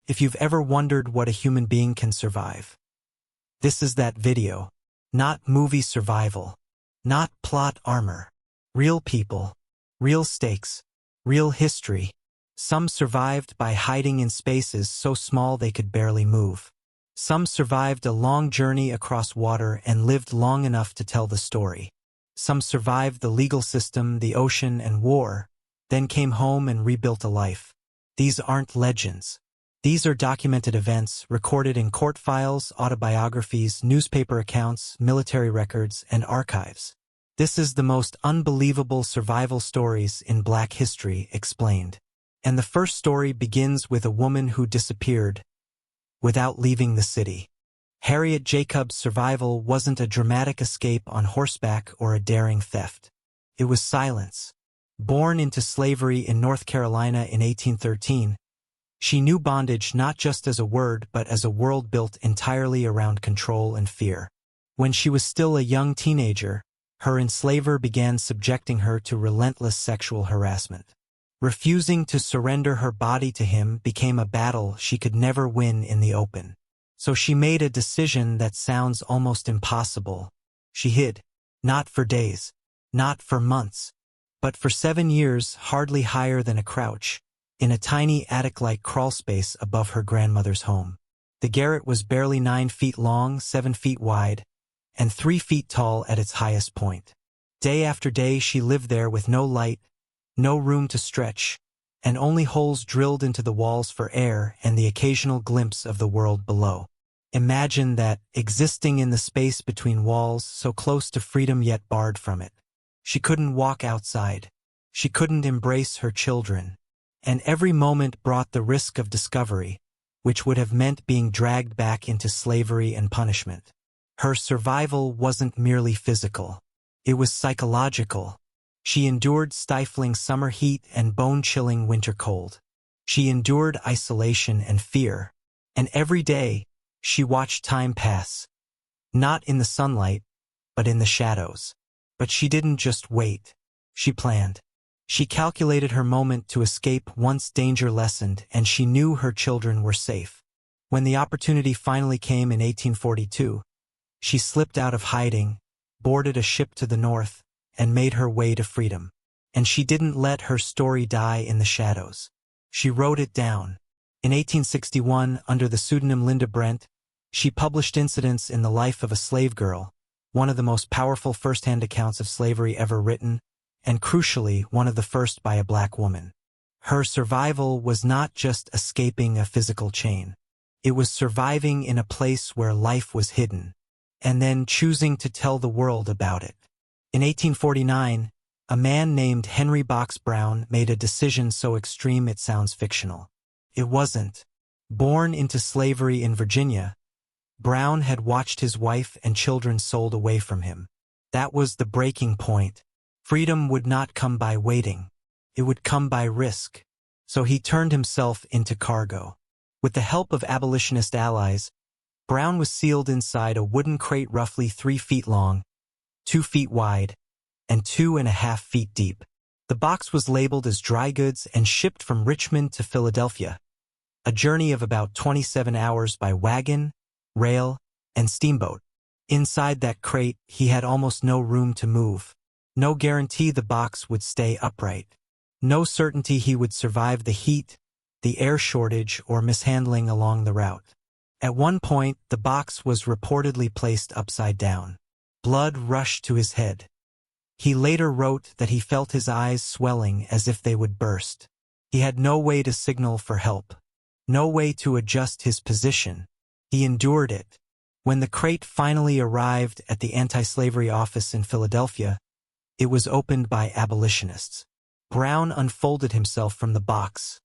If you've ever wondered what a human being can survive, this is that video. Not movie survival. Not plot armor. Real people. Real stakes. Real history. Some survived by hiding in spaces so small they could barely move. Some survived a long journey across water and lived long enough to tell the story. Some survived the legal system, the ocean, and war, then came home and rebuilt a life. These aren't legends. These are documented events recorded in court files, autobiographies, newspaper accounts, military records, and archives. This is the most unbelievable survival stories in Black history explained. And the first story begins with a woman who disappeared without leaving the city. Harriet Jacobs' survival wasn't a dramatic escape on horseback or a daring theft. It was silence. Born into slavery in North Carolina in 1813, she knew bondage not just as a word but as a world built entirely around control and fear. When she was still a young teenager, her enslaver began subjecting her to relentless sexual harassment. Refusing to surrender her body to him became a battle she could never win in the open. So she made a decision that sounds almost impossible. She hid. Not for days. Not for months. But for 7 years, hardly higher than a crouch, in a tiny attic-like crawlspace above her grandmother's home. The garret was barely 9 feet long, 7 feet wide, and 3 feet tall at its highest point. Day after day she lived there with no light, no room to stretch, and only holes drilled into the walls for air and the occasional glimpse of the world below. Imagine that, existing in the space between walls, so close to freedom yet barred from it. She couldn't walk outside. She couldn't embrace her children. And every moment brought the risk of discovery, which would have meant being dragged back into slavery and punishment. Her survival wasn't merely physical. It was psychological. She endured stifling summer heat and bone-chilling winter cold. She endured isolation and fear. And every day, she watched time pass. Not in the sunlight, but in the shadows. But she didn't just wait. She planned. She calculated her moment to escape once danger lessened, and she knew her children were safe. When the opportunity finally came in 1842, she slipped out of hiding, boarded a ship to the north, and made her way to freedom. And she didn't let her story die in the shadows. She wrote it down. In 1861, under the pseudonym Linda Brent, she published incidents in the life of a slave girl, one of the most powerful first-hand accounts of slavery ever written, and crucially, one of the first by a black woman. Her survival was not just escaping a physical chain. It was surviving in a place where life was hidden, and then choosing to tell the world about it. In 1849, a man named Henry Box Brown made a decision so extreme it sounds fictional. It wasn't. Born into slavery in Virginia, Brown had watched his wife and children sold away from him. That was the breaking point. Freedom would not come by waiting. It would come by risk. So he turned himself into cargo. With the help of abolitionist allies, Brown was sealed inside a wooden crate roughly 3 feet long, 2 feet wide, and 2.5 feet deep. The box was labeled as dry goods and shipped from Richmond to Philadelphia, a journey of about 27 hours by wagon, rail, and steamboat. Inside that crate, he had almost no room to move. No guarantee the box would stay upright. No certainty he would survive the heat, the air shortage, or mishandling along the route. At one point, the box was reportedly placed upside down. Blood rushed to his head. He later wrote that he felt his eyes swelling as if they would burst. He had no way to signal for help. No way to adjust his position. He endured it. When the crate finally arrived at the anti-slavery office in Philadelphia, it was opened by abolitionists. Brown unfolded himself from the box.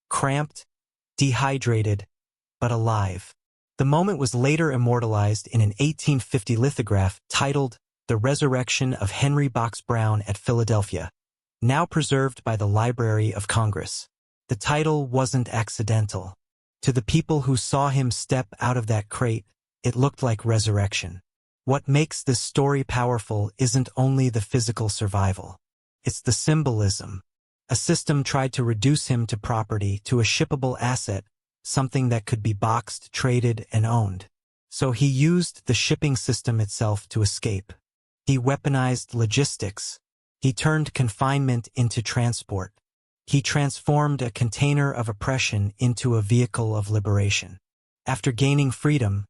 Cramped, dehydrated, but alive. The moment was later immortalized in an 1850 lithograph titled The Resurrection of Henry Box Brown at Philadelphia, now preserved by the Library of Congress. The title wasn't accidental. To the people who saw him step out of that crate, it looked like resurrection. What makes this story powerful isn't only the physical survival. It's the symbolism. A system tried to reduce him to property, to a shippable asset, something that could be boxed, traded, and owned. So he used the shipping system itself to escape. He weaponized logistics. He turned confinement into transport. He transformed a container of oppression into a vehicle of liberation. After gaining freedom,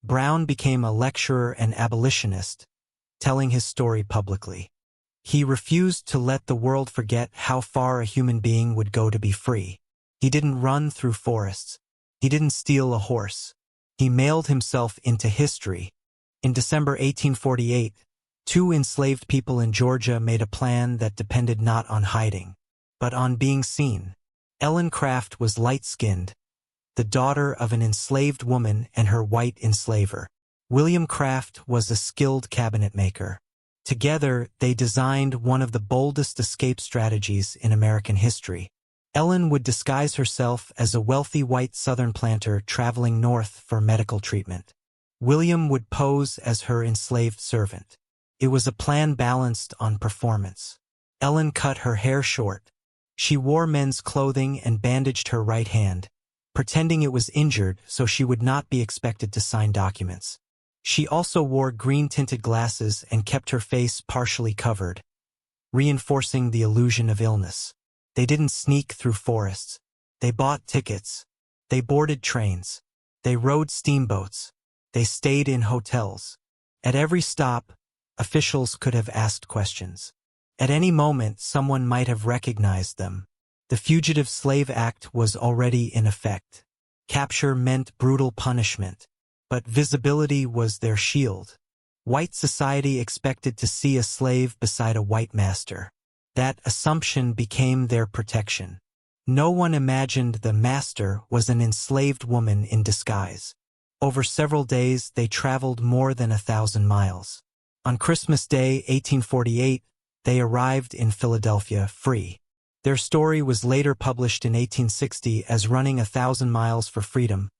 Brown became a lecturer and abolitionist, telling his story publicly. He refused to let the world forget how far a human being would go to be free. He didn't run through forests. He didn't steal a horse. He mailed himself into history. In December 1848, 2 enslaved people in Georgia made a plan that depended not on hiding, but on being seen. Ellen Craft was light-skinned, the daughter of an enslaved woman and her white enslaver. William Craft was a skilled cabinet maker. Together, they designed one of the boldest escape strategies in American history. Ellen would disguise herself as a wealthy white Southern planter traveling north for medical treatment. William would pose as her enslaved servant. It was a plan balanced on performance. Ellen cut her hair short. She wore men's clothing and bandaged her right hand, pretending it was injured so she would not be expected to sign documents. She also wore green-tinted glasses and kept her face partially covered, reinforcing the illusion of illness. They didn't sneak through forests. They bought tickets. They boarded trains. They rode steamboats. They stayed in hotels. At every stop, officials could have asked questions. At any moment, someone might have recognized them. The Fugitive Slave Act was already in effect. Capture meant brutal punishment, but visibility was their shield. White society expected to see a slave beside a white master. That assumption became their protection. No one imagined the master was an enslaved woman in disguise. Over several days, they traveled more than 1,000 miles. On Christmas Day, 1848, they arrived in Philadelphia free. Their story was later published in 1860 as Running 1,000 Miles for Freedom,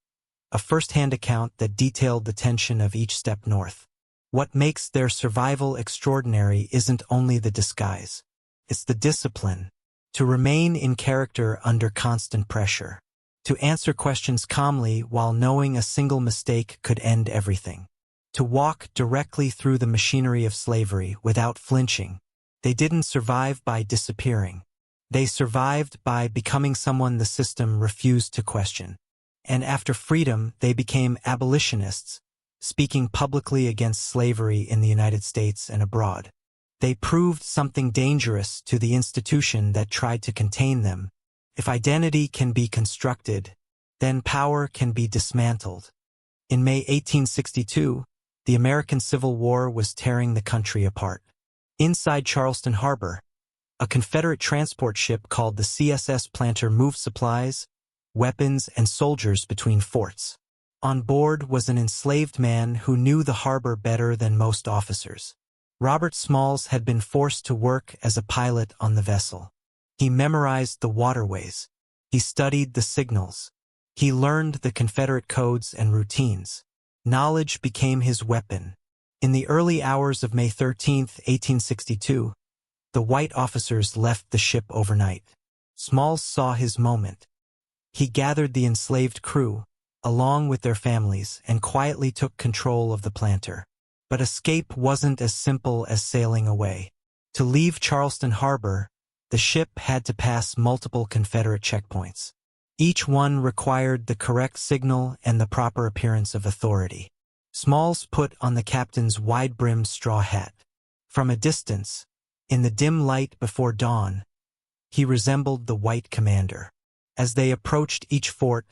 a first-hand account that detailed the tension of each step north. What makes their survival extraordinary isn't only the disguise. It's the discipline, to remain in character under constant pressure, to answer questions calmly while knowing a single mistake could end everything, to walk directly through the machinery of slavery without flinching. They didn't survive by disappearing. They survived by becoming someone the system refused to question. And after freedom, they became abolitionists, speaking publicly against slavery in the United States and abroad. They proved something dangerous to the institution that tried to contain them. If identity can be constructed, then power can be dismantled. In May 1862, the American Civil War was tearing the country apart. Inside Charleston Harbor, a Confederate transport ship called the CSS Planter moved supplies, weapons, and soldiers between forts. On board was an enslaved man who knew the harbor better than most officers. Robert Smalls had been forced to work as a pilot on the vessel. He memorized the waterways. He studied the signals. He learned the Confederate codes and routines. Knowledge became his weapon. In the early hours of May 13, 1862, the white officers left the ship overnight. Smalls saw his moment. He gathered the enslaved crew, along with their families, and quietly took control of the planter. But escape wasn't as simple as sailing away. To leave Charleston Harbor, the ship had to pass multiple Confederate checkpoints. Each one required the correct signal and the proper appearance of authority. Smalls put on the captain's wide-brimmed straw hat. From a distance, in the dim light before dawn, he resembled the white commander. As they approached each fort,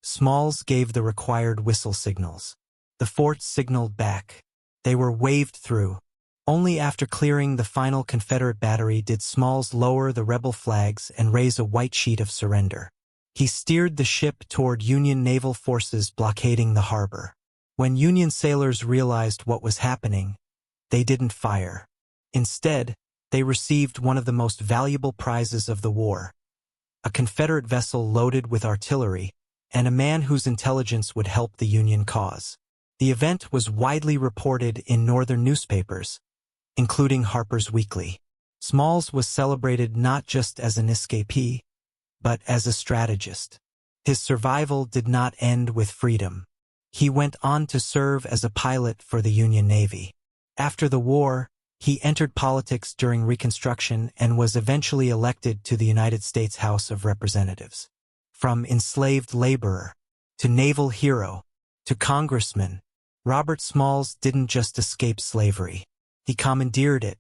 Smalls gave the required whistle signals. The forts signaled back. They were waved through. Only after clearing the final Confederate battery did Smalls lower the rebel flags and raise a white sheet of surrender. He steered the ship toward Union naval forces blockading the harbor. When Union sailors realized what was happening, they didn't fire. Instead, they received one of the most valuable prizes of the war, a Confederate vessel loaded with artillery, and a man whose intelligence would help the Union cause. The event was widely reported in northern newspapers, including Harper's Weekly. Smalls was celebrated not just as an escapee, but as a strategist. His survival did not end with freedom. He went on to serve as a pilot for the Union Navy. After the war, he entered politics during Reconstruction and was eventually elected to the United States House of Representatives. From enslaved laborer to naval hero to congressman, Robert Smalls didn't just escape slavery. He commandeered it.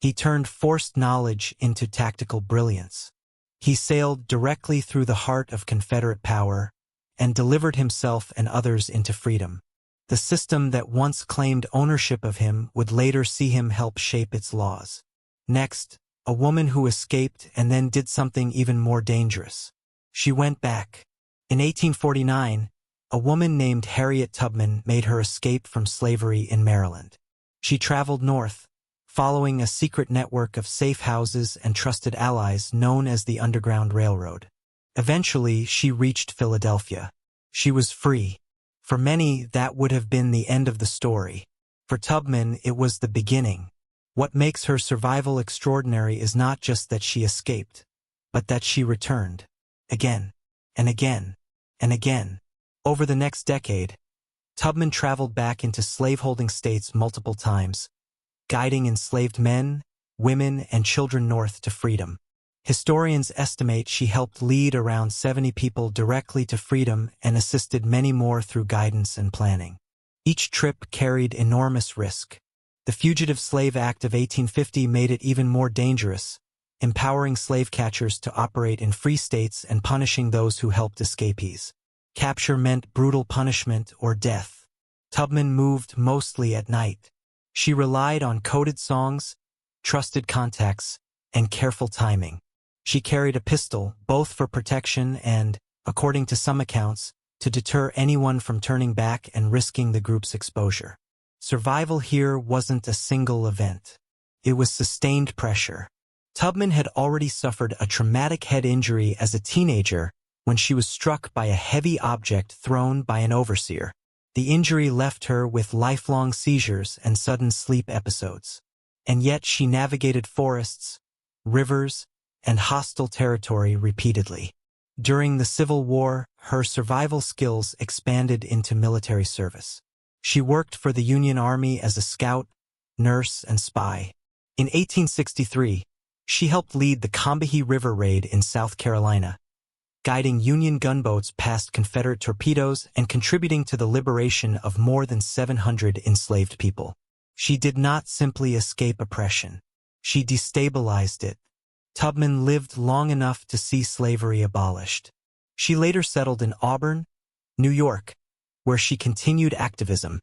He turned forced knowledge into tactical brilliance. He sailed directly through the heart of Confederate power and delivered himself and others into freedom. The system that once claimed ownership of him would later see him help shape its laws. Next, a woman who escaped and then did something even more dangerous. She went back. In 1849, a woman named Harriet Tubman made her escape from slavery in Maryland. She traveled north, following a secret network of safe houses and trusted allies known as the Underground Railroad. Eventually, she reached Philadelphia. She was free. For many, that would have been the end of the story. For Tubman, it was the beginning. What makes her survival extraordinary is not just that she escaped, but that she returned. Again, and again, and again. Over the next decade, Tubman traveled back into slaveholding states multiple times, guiding enslaved men, women, and children north to freedom. Historians estimate she helped lead around 70 people directly to freedom and assisted many more through guidance and planning. Each trip carried enormous risk. The Fugitive Slave Act of 1850 made it even more dangerous, empowering slave catchers to operate in free states and punishing those who helped escapees. Capture meant brutal punishment or death. Tubman moved mostly at night. She relied on coded songs, trusted contacts, and careful timing. She carried a pistol, both for protection and, according to some accounts, to deter anyone from turning back and risking the group's exposure. Survival here wasn't a single event. It was sustained pressure. Tubman had already suffered a traumatic head injury as a teenager when she was struck by a heavy object thrown by an overseer. The injury left her with lifelong seizures and sudden sleep episodes. And yet she navigated forests, rivers, and hostile territory repeatedly. During the Civil War, her survival skills expanded into military service. She worked for the Union Army as a scout, nurse, and spy. In 1863, she helped lead the Combahee River Raid in South Carolina, guiding Union gunboats past Confederate torpedoes and contributing to the liberation of more than 700 enslaved people. She did not simply escape oppression. She destabilized it. Tubman lived long enough to see slavery abolished. She later settled in Auburn, New York, where she continued activism,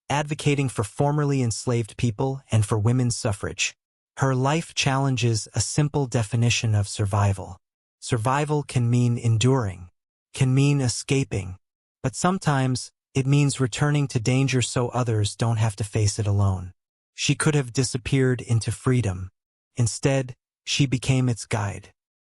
advocating for formerly enslaved people and for women's suffrage. Her life challenges a simple definition of survival. Survival can mean enduring, can mean escaping, but sometimes it means returning to danger so others don't have to face it alone. She could have disappeared into freedom. Instead, she became its guide.